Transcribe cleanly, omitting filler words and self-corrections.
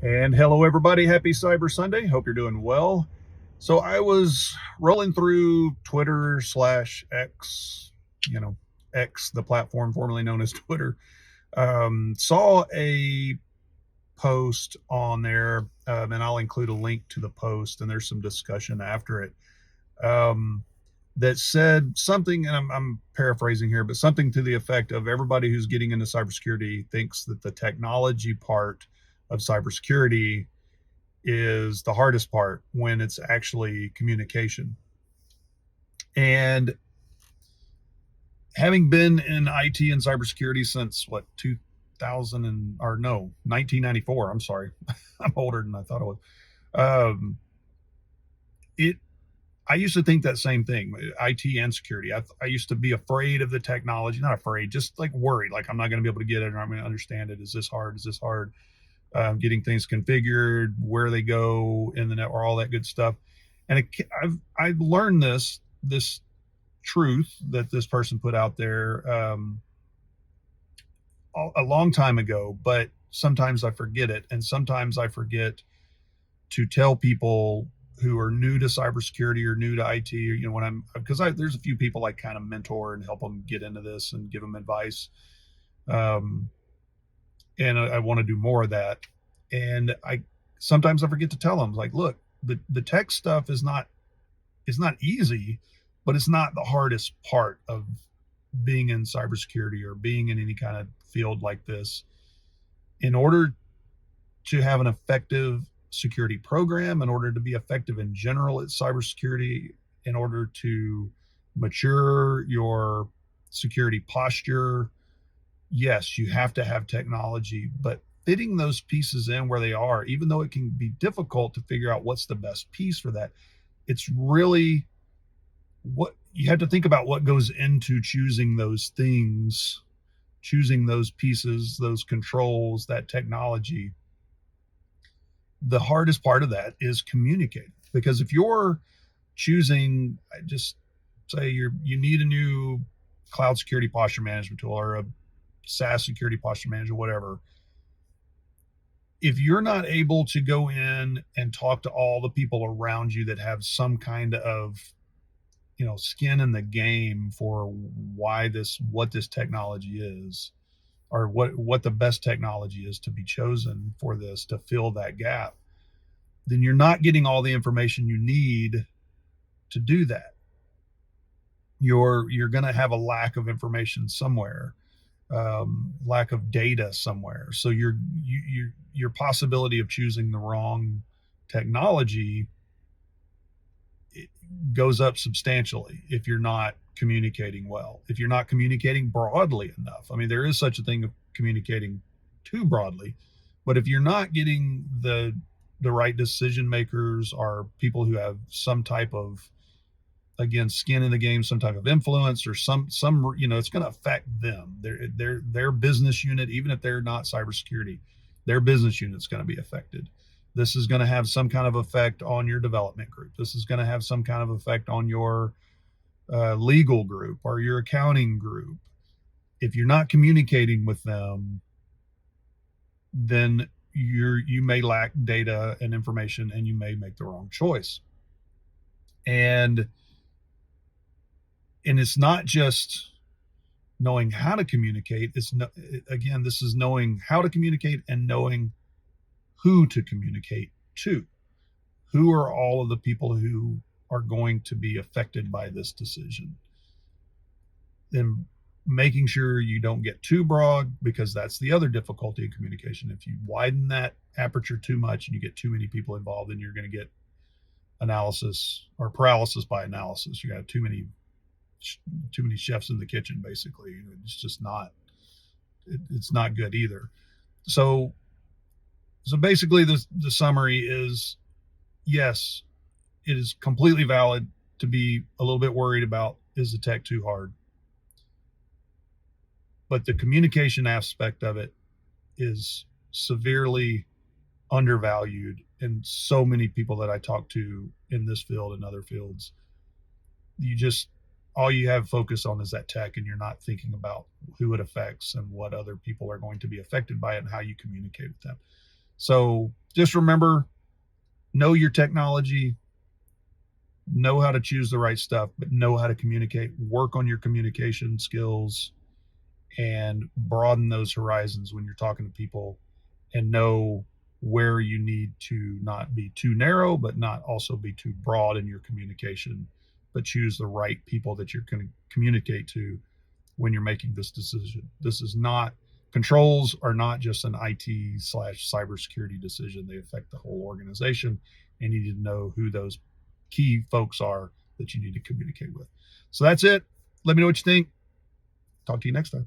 And hello, everybody. Happy Cyber Sunday. Hope you're doing well. So I was rolling through Twitter slash X, X, the platform formerly known as Twitter. Saw a post on there, and I'll include a link to the post, and there's some discussion after it, that said something, and I'm paraphrasing here, but something to the effect of everybody who's getting into cybersecurity thinks that the technology part of cybersecurity is the hardest part when it's actually communication. And having been in IT and cybersecurity since 1994. I'm sorry, I'm older than I thought I was. Um, it I used to think that same thing, IT and security. I used to be afraid of the technology, not afraid, just like worried, like I'm not going to be able to get it or I'm going to understand it. Is this hard? Is this hard? Getting things configured, where they go in the network, all that good stuff. And I've learned this truth that this person put out there a long time ago, but sometimes I forget it, and sometimes I forget to tell people who are new to cybersecurity or new to IT, or, when there's a few people I kind of mentor and help them get into this and give them advice. Um, and I want to do more of that. And sometimes I forget to tell them, like, look, the tech stuff is not easy, but it's not the hardest part of being in cybersecurity or being in any kind of field like this. In order to have an effective security program, in order to be effective in general at cybersecurity, in order to mature your security posture, yes, you have to have technology, but fitting those pieces in where they are, even though it can be difficult to figure out what's the best piece for that, it's really what you have to think about, what goes into choosing those things, choosing those pieces, those controls, that technology. The hardest part of that is communicating, because if you're choosing, just say you need a new cloud security posture management tool or a SaaS security posture manager, whatever. If you're not able to go in and talk to all the people around you that have some kind of skin in the game for what this technology is, or what the best technology is to be chosen for this to fill that gap, then you're not getting all the information you need to do that. You're going to have a lack of information somewhere, lack of data somewhere. So your possibility of choosing the wrong technology goes up substantially if you're not communicating well, if you're not communicating broadly enough. I mean, there is such a thing of communicating too broadly, but if you're not getting the right decision makers, or people who have some type of, again, skin in the game, some type of influence, or some it's going to affect them, their business unit, even if they're not cybersecurity, their business unit's going to be affected. This is going to have some kind of effect on your development group. This is going to have some kind of effect on your legal group or your accounting group. If you're not communicating with them, then you may lack data and information, and you may make the wrong choice. And it's not just knowing how to communicate. Again, this is knowing how to communicate and knowing who to communicate to. Who are all of the people who are going to be affected by this decision? Then making sure you don't get too broad, because that's the other difficulty in communication. If you widen that aperture too much and you get too many people involved, then you're going to get analysis or paralysis by analysis. You got too many chefs in the kitchen, basically. It's just not, it's not good either. So basically the summary is, yes, it is completely valid to be a little bit worried about, is the tech too hard? But the communication aspect of it is severely undervalued. And so many people that I talk to in this field and other fields, all you have focus on is that tech, and you're not thinking about who it affects and what other people are going to be affected by it and how you communicate with them. So just remember, know your technology, know how to choose the right stuff, but know how to communicate, work on your communication skills, and broaden those horizons when you're talking to people, and know where you need to not be too narrow, but not also be too broad in your communication, but choose the right people that you're going to communicate to when you're making this decision. This is not, controls are not just an IT slash cybersecurity decision. They affect the whole organization, and you need to know who those key folks are that you need to communicate with. So that's it. Let me know what you think. Talk to you next time.